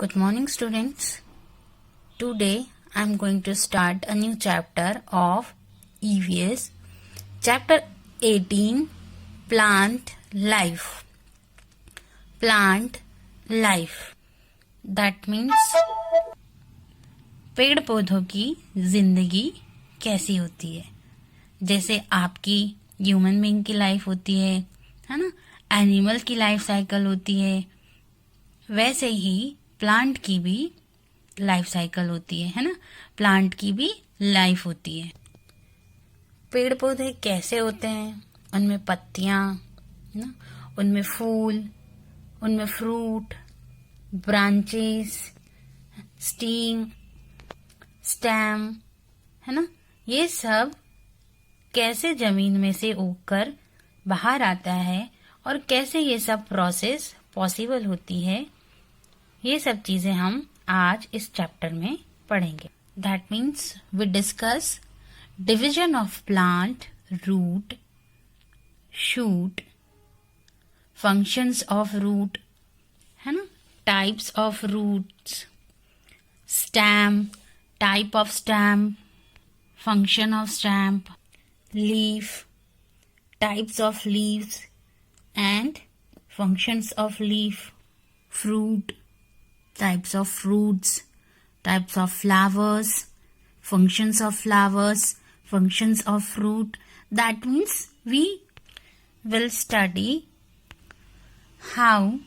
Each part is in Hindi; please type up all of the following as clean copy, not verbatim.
Good morning, students. Today I am going to start a new chapter of EVS, chapter 18, Plant Life. Plant life. That means पेड़ पौधों की जिंदगी कैसी होती है, जैसे आपकी ह्यूमन बीइंग की लाइफ होती है ना, एनिमल की लाइफ साइकिल होती है, वैसे ही प्लांट की भी लाइफ साइकिल होती है ना, प्लांट की भी लाइफ होती है। पेड़ पौधे कैसे होते हैं, उनमें पत्तियां ना, उनमें फूल, उनमें फ्रूट, ब्रांचेस, स्टीम, स्टेम है ना, ये सब कैसे जमीन में से उगकर बाहर आता है और कैसे ये सब प्रोसेस पॉसिबल होती है, ये सब चीजें हम आज इस चैप्टर में पढ़ेंगे। That means we discuss division of plant, root, shoot, functions of root है ना, types of roots, stem, type of stem, function of stem, leaf, types of leaves and functions of leaf, fruit, types of fruits, types of flowers, functions of flowers, functions of fruit. That means we will study how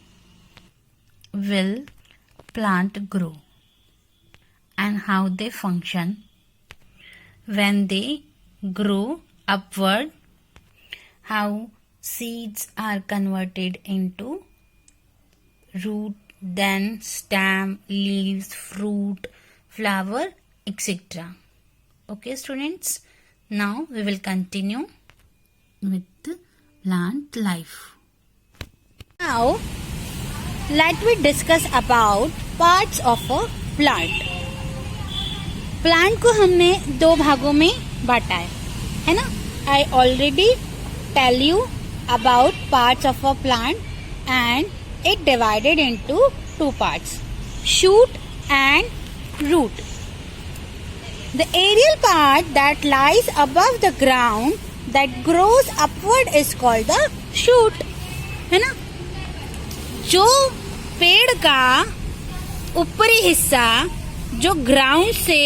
will plant grow and how they function when they grow upward, how seeds are converted into root, then stem, leaves, fruit, flower, etc. Okay, students. Now we will continue with the plant life. Now let me discuss about parts of a plant. Plant को हमने दो भागों में बांटा है ना. I already tell you about parts of a plant and it divided into two parts, shoot and root. The aerial part that lies above the ground that grows upward is called the shoot, है ना. जो पेड़ का ऊपरी हिस्सा जो ग्राउंड से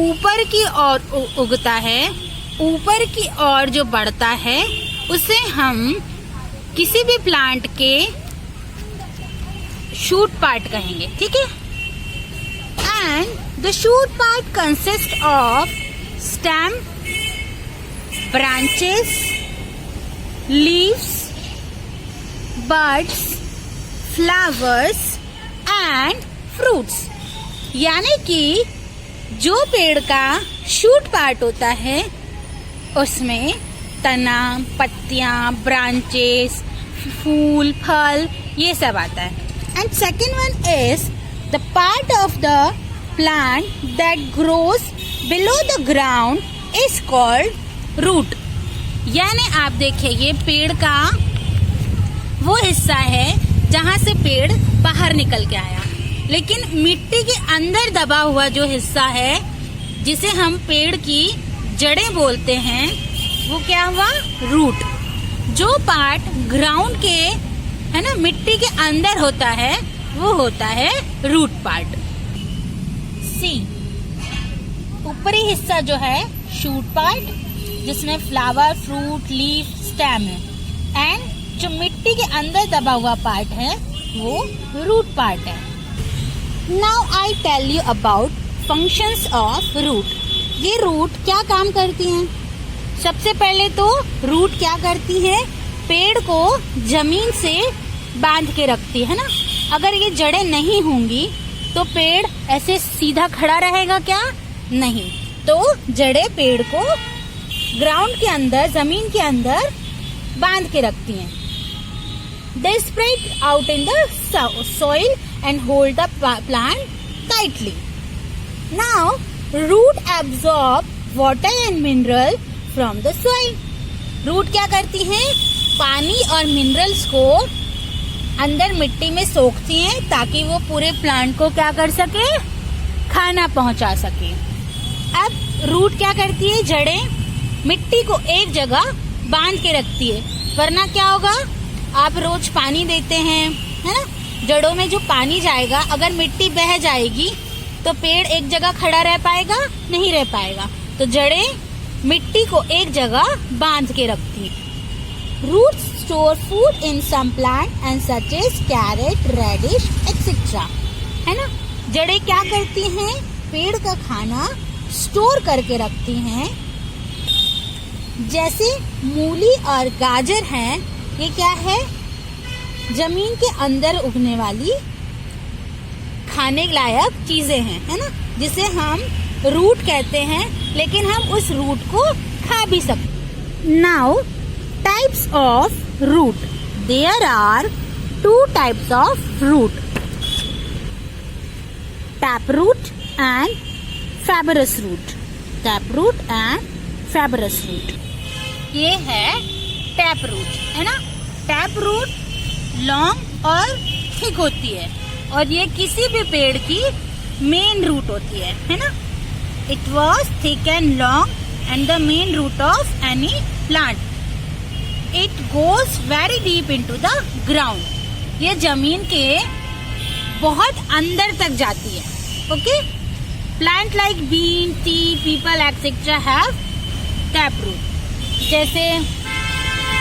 ऊपर की ओर उगता है, ऊपर की ओर जो बढ़ता है, उसे हम किसी भी प्लांट के शूट पार्ट कहेंगे, ठीक है. And the shoot part consist of stem, branches, leaves, buds, flowers and fruits. यानी कि जो पेड़ का शूट पार्ट होता है उसमें तना, पत्तियां, ब्रांचेस, फूल, फल, ये सब आता है. And second one is the part of the plant that grows below the ground is called root. यानी आप देखिए, ये पेड़ का वो हिस्सा है जहाँ से पेड़ बाहर निकल के आया, लेकिन मिट्टी के अंदर दबा हुआ जो हिस्सा है जिसे हम पेड़ की जड़ें बोलते हैं, वो क्या हुआ, रूट. जो पार्ट ग्राउंड के है ना, मिट्टी के अंदर होता है, वो होता है रूट पार्ट. सी, ऊपरी हिस्सा जो है शूट पार्ट, जिसमें फ्लावर, फ्रूट, लीफ, स्टेम है. एंड जो मिट्टी के अंदर दबा हुआ पार्ट है वो रूट पार्ट है. Now I tell you about functions of root. ये रूट क्या काम करती हैं? सबसे पहले तो रूट क्या करती है, पेड़ को जमीन से बांध के रखती है ना. अगर ये जड़ें नहीं होंगी तो पेड़ ऐसे सीधा खड़ा रहेगा क्या? नहीं. तो जड़ें पेड़ को ग्राउंड के अंदर, जमीन के अंदर बांध के रखती हैं. They spread out in the soil and hold the plant tightly. Now root absorb water and mineral from the soil. Root क्या करती हैं? पानी और मिनरल्स को अंदर मिट्टी में सोखती हैं ताकि वो पूरे प्लांट को क्या कर सके, खाना पहुंचा सके। अब रूट क्या करती है, जड़ें मिट्टी को एक जगह बांध के रखती है, वरना क्या होगा, आप रोज पानी देते हैं, है ना, जड़ों में जो पानी जाएगा, अगर मिट्टी बह जाएगी तो पेड़ एक जगह खड़ा रह पाएगा, नहीं रह पाएगा। तो जड़ें मिट्टी को एक जगह बांध के रखती हैं। Roots store food in some plant and such as carrot, radish, etc. है ना, जड़ें क्या करती हैं, पेड़ का खाना स्टोर करके रखती हैं। जैसे मूली और गाजर हैं, ये क्या है, जमीन के अंदर उगने वाली खाने लायक चीजें हैं, है ना, जिसे हम रूट कहते हैं, लेकिन हम उस रूट को खा भी सकते। Now types of root, there are 2 types of root, tap root and fibrous root. Tap root and fibrous root, ये है टैप रूट, है ना। टैप रूट लॉन्ग और थिक होती है और ये किसी भी पेड़ की मेन रूट होती है ना। It was thick and long and the main root of any plant. It goes very deep into the ground, ये जमीन के बहुत अंदर तक जाती है। Okay, plant like bean, tea, peepal etcetera have tap root. जैसे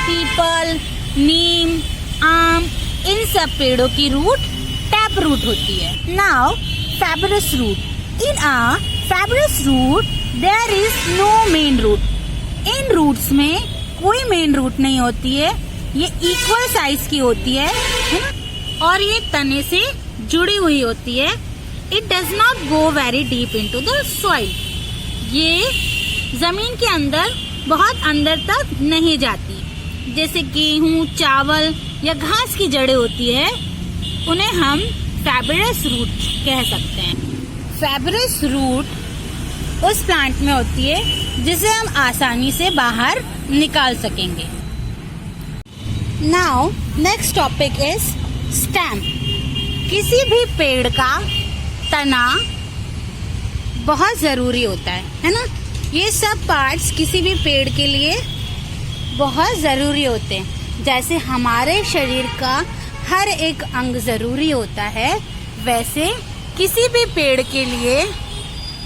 पीपल, नीम, आम, इन सब पेड़ों की रूट टैप रूट होती है। Now fibrous root, in a fibrous root there is no main root. In roots में कोई मेन रूट नहीं होती है, ये इक्वल साइज की होती है ना, और ये तने से जुड़ी हुई होती है। It does not go very deep into the soil, ये जमीन के अंदर बहुत अंदर तक नहीं जाती। जैसे गेहूं, चावल या घास की जड़ें होती है, उन्हें हम फाइबरस रूट कह सकते हैं। फाइबरस रूट उस प्लांट में होती है जिसे हम आसानी से बाहर निकाल सकेंगे। Now next topic is stem. किसी भी पेड़ का तना बहुत जरूरी होता है ना। ये सब पार्ट्स किसी भी पेड़ के लिए बहुत जरूरी होते हैं। जैसे हमारे शरीर का हर एक अंग जरूरी होता है, वैसे किसी भी पेड़ के लिए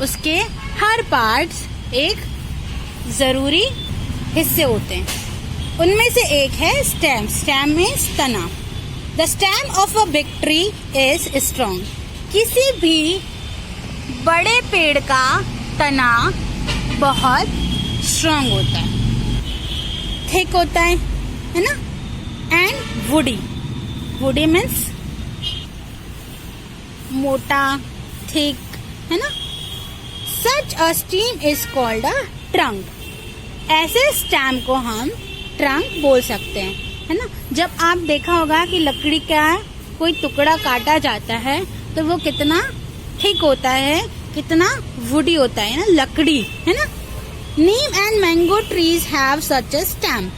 उसके हर पार्ट्स एक जरूरी हिस्से होते हैं। उनमें से एक है स्टेम। स्टेम मीन्स तना। The stem of a big tree is strong. किसी भी बड़े पेड़ का तना बहुत स्ट्रॉन्ग होता है, थिक होता है ना, एंड वुडी। वुडी मीन्स मोटा, थिक, है ना। Such a stem is called a trunk. ऐसे स्टेम को हम ट्रंक बोल सकते हैं, है ना। जब आप देखा होगा कि लकड़ी का कोई टुकड़ा काटा जाता है तो वो कितना थिक होता है, कितना वुडी होता है ना, लकड़ी, है ना। Neem and mango trees have such a stem.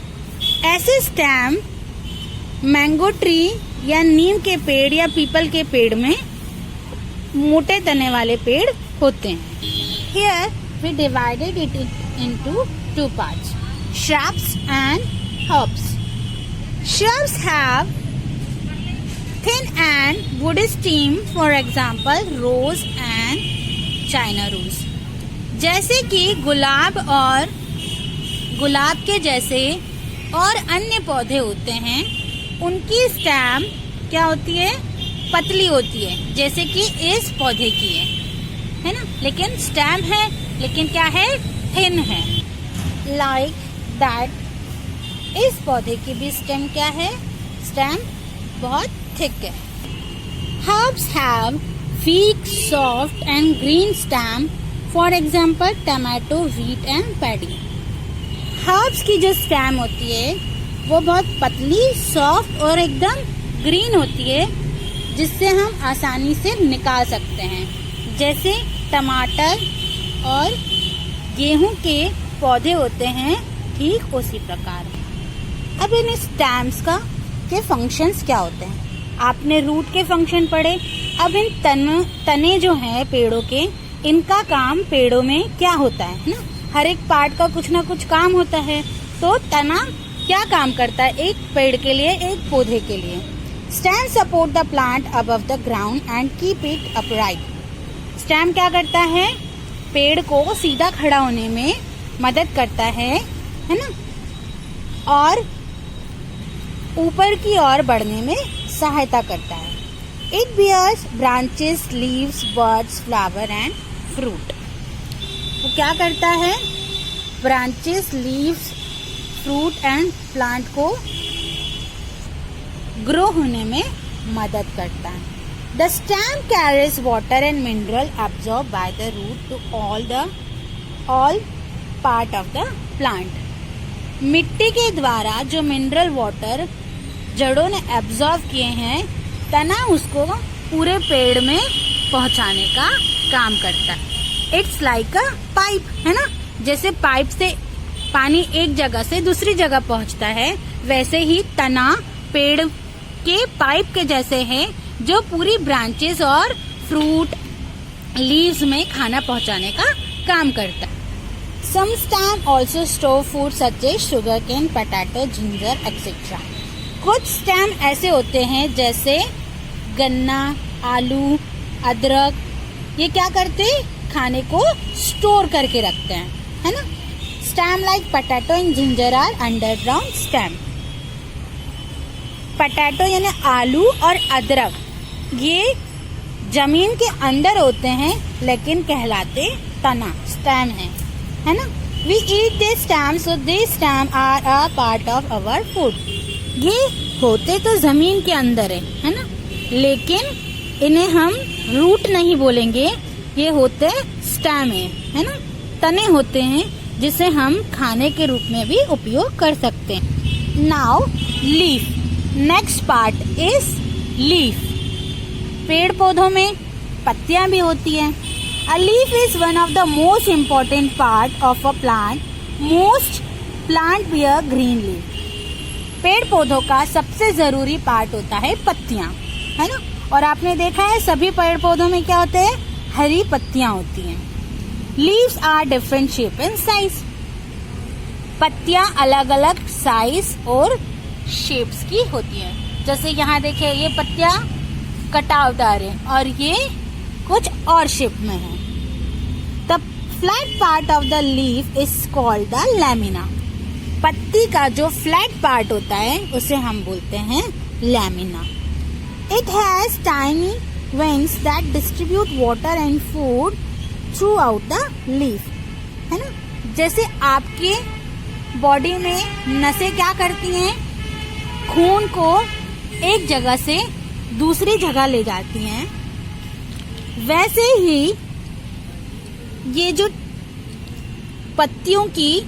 ऐसे स्टेम मैंगो ट्री या नीम के पेड़ या पीपल के पेड़ में मोटे तने वाले पेड़ होते हैं। Here we divided it into 2 parts, shrubs and herbs. Shrubs have thin and woody stem, for example, rose and China rose. जैसे कि गुलाब और गुलाब के जैसे और अन्य पौधे होते हैं, उनकी स्टेम क्या होती है, पतली होती है, जैसे कि इस पौधे की है ना। लेकिन स्टेम है, लेकिन क्या है, थिन है। लाइक दैट इस पौधे की भी स्टेम क्या है, स्टेम बहुत थिक है। Herbs have weak, soft and green stem, for example tomato, wheat and paddy. Herbs की जो स्टेम होती है वो बहुत पतली, सॉफ्ट और एकदम ग्रीन होती है, जिससे हम आसानी से निकाल सकते हैं। जैसे टमाटर और गेहूं के पौधे होते हैं, ठीक उसी प्रकार। अब इन स्टेम्स का के फंक्शंस क्या होते हैं। आपने रूट के फंक्शन पढ़े। अब इन तने जो हैं पेड़ों के, इनका काम पेड़ों में क्या होता है ना, हर एक पार्ट का कुछ ना कुछ काम होता है। तो तना क्या काम करता है एक पेड़ के लिए, एक पौधे के लिए? Stem support the plant above the ground and keep it upright. Stem क्या करता है? पेड़ को सीधा खड़ा होने में मदद करता है ना, और ऊपर की ओर बढ़ने में सहायता करता है। It bears branches, leaves, birds, flower and fruit. वो क्या करता है? Branches, leaves, fruit and plant को ग्रो होने में मदद करता है। The stem carries water and mineral absorb by the root to all part of the plant. मिट्टी के द्वारा जो मिनरल वाटर जड़ों ने एब्जॉर्ब किए हैं, तना उसको पूरे पेड़ में पहुंचाने का काम करता है। इट्स लाइक अ पाइप, है ना, जैसे पाइप से पानी एक जगह से दूसरी जगह पहुंचता है, वैसे ही तना पेड़ के पाइप के जैसे है, जो पूरी ब्रांचेस और फ्रूट, लीव्स में खाना पहुंचाने का काम करता है। Some stem also store food such as sugarcane, potato, ginger, etc. कुछ स्टेम ऐसे होते हैं जैसे गन्ना, आलू, अदरक, ये क्या करते हैं? खाने को स्टोर करके रखते हैं, है ना। Stem like potato and ginger are underground stem. Potato यानी आलू और अदरक, ये जमीन के अंदर होते हैं लेकिन कहलाते तना, स्टेम है ना। We eat this stem, so these stem are a part of our food. ये होते तो जमीन के अंदर है ना, लेकिन इन्हें हम रूट नहीं बोलेंगे, ये होते स्टेम है ना, तने होते हैं जिसे हम खाने के रूप में भी उपयोग कर सकते हैं। Now leaf, next part is leaf. पेड़ पौधों में पत्तियां भी होती हैं। A leaf is one of the most important part of a plant. Most plant bear green leaf. पेड़ पौधों का सबसे जरूरी पार्ट होता है पत्तियां, है ना। और आपने देखा है सभी पेड़ पौधों में क्या होते हैं? हरी पत्तियां होती हैं। Leaves are different shape and size. पत्तियां अलग अलग साइज और शेप्स की होती हैं। जैसे यहाँ देखिए, ये पत्तियां कटावदार हैं और ये कुछ और शेप में है। The flat part of the leaf is called the lamina. पत्ती का जो फ्लैट पार्ट होता है उसे हम बोलते हैं lamina. It has tiny veins that distribute water and food through out the leaf, है ना। जैसे आपके बॉडी में नसें क्या करती हैं? खून को एक जगह से दूसरी जगह ले जाती हैं, वैसे ही ये जो पत्तियों की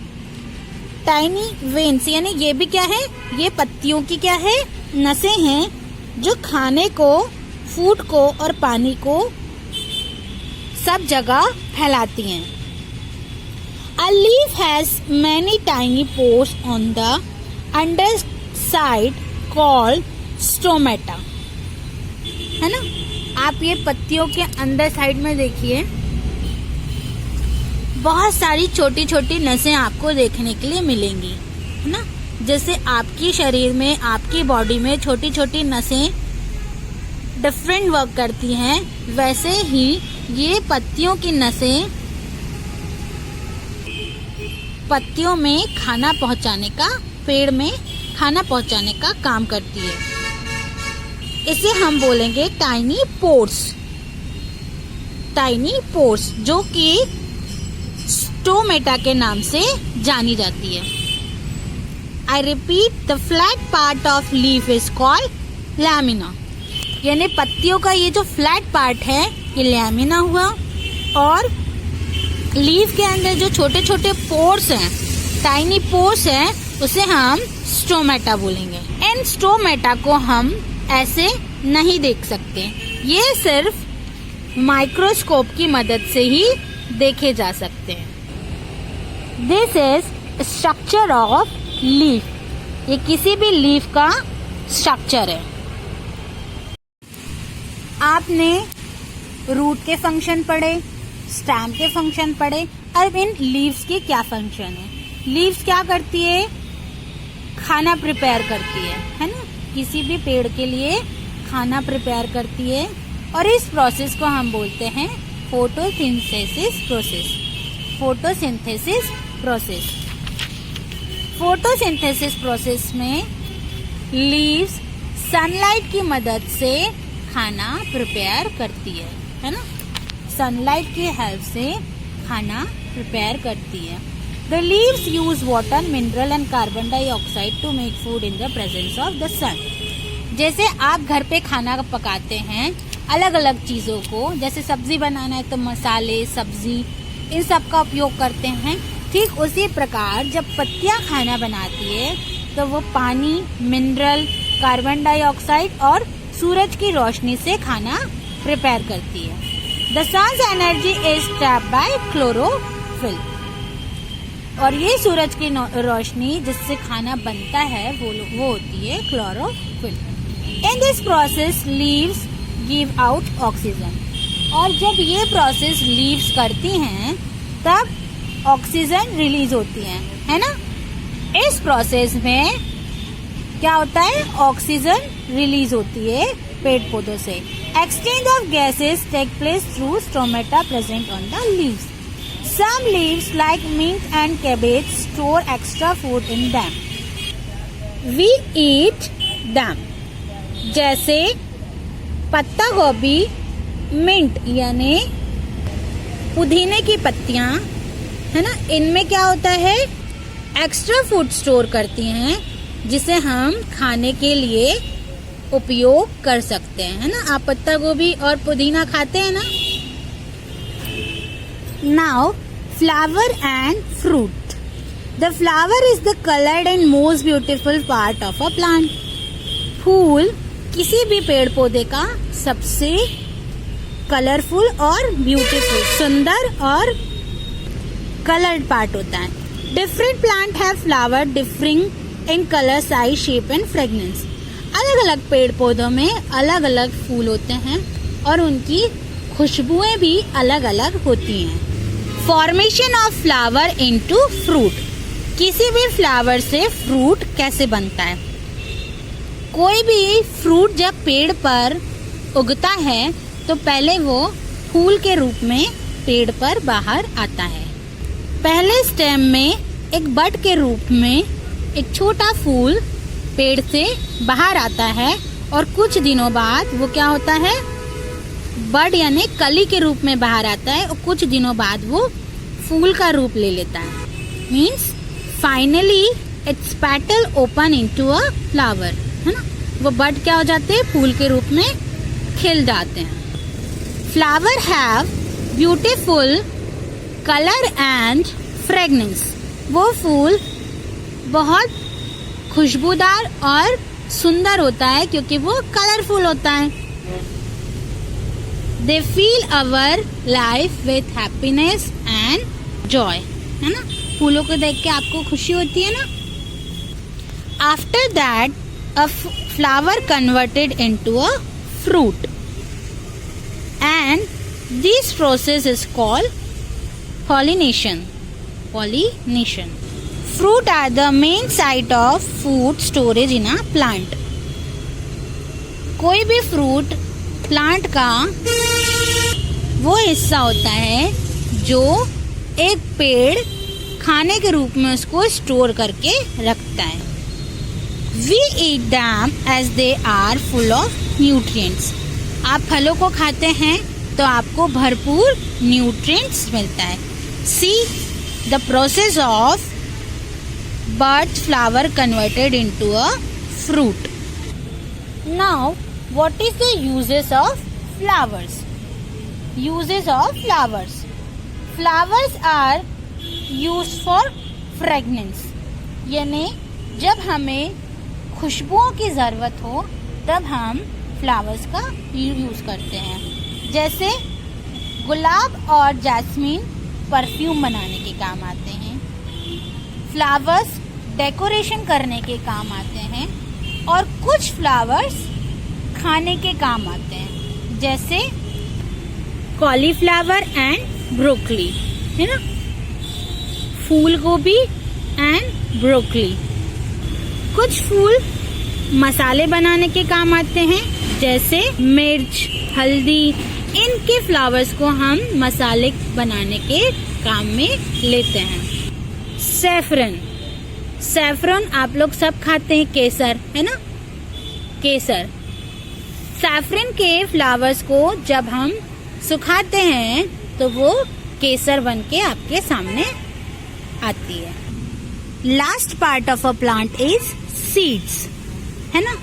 टाइनी वेन्स, यानी ये भी क्या है? ये पत्तियों की क्या है? नसें हैं जो खाने को, फूड को और पानी को सब जगह फैलाती हैं। A leaf has many tiny pores on the underside called stomata, है ना। आप ये पत्तियों के अंदर साइड में देखिए, बहुत सारी छोटी छोटी नसें आपको देखने के लिए मिलेंगी, है ना। जैसे आपकी शरीर में, आपकी बॉडी में छोटी छोटी नसें डिफरेंट वर्क करती हैं, वैसे ही ये पत्तियों की नसें पत्तियों में खाना पहुंचाने का, पेड़ में खाना पहुंचाने का काम करती है। इसे हम बोलेंगे टाइनी पोर्स। टाइनी पोर्स जो कि स्टोमेटा के नाम से जानी जाती है। I repeat, the flat part of leaf is called lamina. यानी पत्तियों का ये जो फ्लैट पार्ट है ये लैमिना हुआ, और लीफ के अंदर जो छोटे छोटे पोर्स हैं, टाइनी पोर्स हैं, उसे हम स्टोमेटा बोलेंगे। इन स्टोमेटा को हम ऐसे नहीं देख सकते, ये सिर्फ माइक्रोस्कोप की मदद से ही देखे जा सकते हैं। This is structure of leaf. ये किसी भी लीफ का स्ट्रक्चर है। आपने रूट के फंक्शन पढ़े, स्टेम के फंक्शन पढ़े। अब इन लीव्स के क्या फंक्शन है? लीव्स क्या करती है? खाना प्रिपेयर करती है ना? किसी भी पेड़ के लिए खाना प्रिपेयर करती है और इस प्रोसेस को हम बोलते हैं photosynthesis process. Photosynthesis process. Photosynthesis process में लीव्स सनलाइट की मदद से खाना प्रिपेयर करती है ना? सनलाइट की हेल्प से खाना प्रिपेयर करती है। The leaves use water, mineral and carbon dioxide to make food in the presence of the sun. जैसे आप घर पे खाना पकाते हैं अलग अलग चीजों को, जैसे सब्जी बनाना है तो मसाले, सब्जी, इन सब का उपयोग करते हैं। ठीक उसी प्रकार जब पत्तियां खाना बनाती है तो वो पानी, मिनरल, कार्बन डाइऑक्साइड और सूरज की रोशनी से खाना प्रिपेयर करती है। The sun's energy is trapped by chlorophyll. और ये सूरज की रोशनी जिससे खाना बनता है वो होती है chlorophyll. In this process leaves give out oxygen. और जब ये प्रोसेस लीव्स करती हैं तब ऑक्सीजन रिलीज होती है ना? इस प्रोसेस में क्या होता है? ऑक्सीजन रिलीज होती है पेड़ पौधों से। Exchange of gases take place through stomata present on the leaves. Some leaves like mint and cabbage store extra food in them. We eat them. जैसे पत्ता गोभी, मिंट यानी पुदीने की पत्तियां, है ना? इनमें क्या होता है? एक्स्ट्रा फूड स्टोर करती हैं जिसे हम खाने के लिए उपयोग कर सकते हैं, है ना? आप पत्ता गोभी और पुदीना खाते हैं ना? Now, flower and fruit. The flower is the colored and most beautiful part of a plant. फूल किसी भी पेड़ पौधे का सबसे कलरफुल और ब्यूटीफुल, सुंदर और कलर्ड पार्ट होता है। Different plant have flower differing in color, size, shape and fragrance. अलग अलग पेड़ पौधों में अलग अलग फूल होते हैं और उनकी खुशबुएं भी अलग अलग होती हैं। Formation of flower into fruit. किसी भी फ्लावर से फ्रूट कैसे बनता है? कोई भी फ्रूट जब पेड़ पर उगता है तो पहले वो फूल के रूप में पेड़ पर बाहर आता है। पहले स्टेम में एक बड के रूप में एक छोटा फूल पेड़ से बाहर आता है और कुछ दिनों बाद वो क्या होता है? बड यानी कली के रूप में बाहर आता है और कुछ दिनों बाद वो फूल का रूप ले लेता है। Means finally it's petal open into a flower, है ना? वो बड क्या हो जाते हैं? फूल के रूप में खिल जाते हैं। Flower have beautiful colour and fragrance. वो फूल बहुत खुशबूदार और सुंदर होता है क्योंकि वो कलरफुल होता है। They fill our life with happiness and joy, है ना? फूलों को देख के आपको खुशी होती है ना? After that, a flower converted into a fruit, and this process is called pollination. Pollination. Fruit are the main site of food storage in a plant. कोई भी फ्रूट प्लांट का वो हिस्सा होता है जो एक पेड़ खाने के रूप में उसको स्टोर करके रखता है। We eat them as they are full of nutrients. आप फलों को खाते हैं तो आपको भरपूर न्यूट्रिएंट्स मिलता है। See the process of bud flower converted into a fruit. Now, what is the uses of flowers? Uses of flowers. Flowers are used for fragrance. यानी जब हमें खुशबुओं की ज़रूरत हो तब हम फ्लावर्स का यूज़ करते हैं। जैसे गुलाब और जैस्मीन परफ्यूम बनाने के काम आते हैं। फ्लावर्स डेकोरेशन करने के काम आते हैं और कुछ फ्लावर्स खाने के काम आते हैं। जैसे कॉलीफ्लावर एंड ब्रोकली, है ना, फूल गोभी एंड ब्रोकली। कुछ फूल मसाले बनाने के काम आते हैं, जैसे मिर्च, हल्दी, इनके फ्लावर्स को हम मसाले बनाने के काम में लेते हैं। सैफरन, सैफरन आप लोग सब खाते हैं, केसर, है ना, केसर। सैफरन के फ्लावर्स को जब हम सुखाते हैं तो वो केसर बन के आपके सामने आती है। Last part of a plant is seeds, है ना,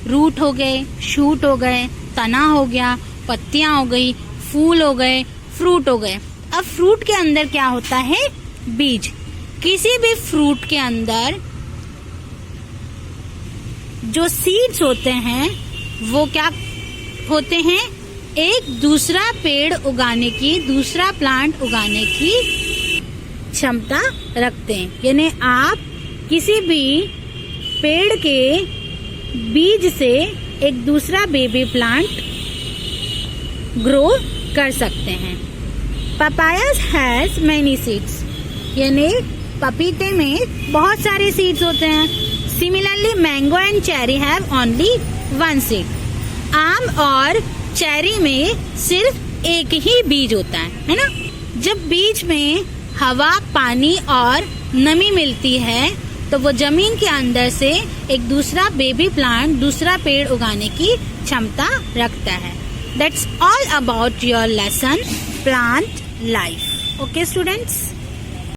रूट हो गए, शूट हो गए, तना हो गया, पत्तियां हो गई, फूल हो गए, फ्रूट हो गए। अब फ्रूट के अंदर क्या होता है? बीज। किसी भी फ्रूट के अंदर जो सीड्स होते हैं वो क्या होते हैं? एक दूसरा पेड़ उगाने की, दूसरा प्लांट उगाने की क्षमता रखते हैं। यानी आप किसी भी पेड़ के बीज से एक दूसरा बेबी प्लांट ग्रो कर सकते हैं। पपायास हैज मेनी सीड्स, यानी पपीते में बहुत सारे सीड्स होते हैं। Similarly mango and cherry have only one seed. आम और चेरी में सिर्फ एक ही बीज होता है ना। जब बीज में हवा, पानी और नमी मिलती है तो वो जमीन के अंदर से एक दूसरा बेबी प्लांट, दूसरा पेड़ उगाने की क्षमता रखता है। That's all about your lesson, plant life. Okay, students?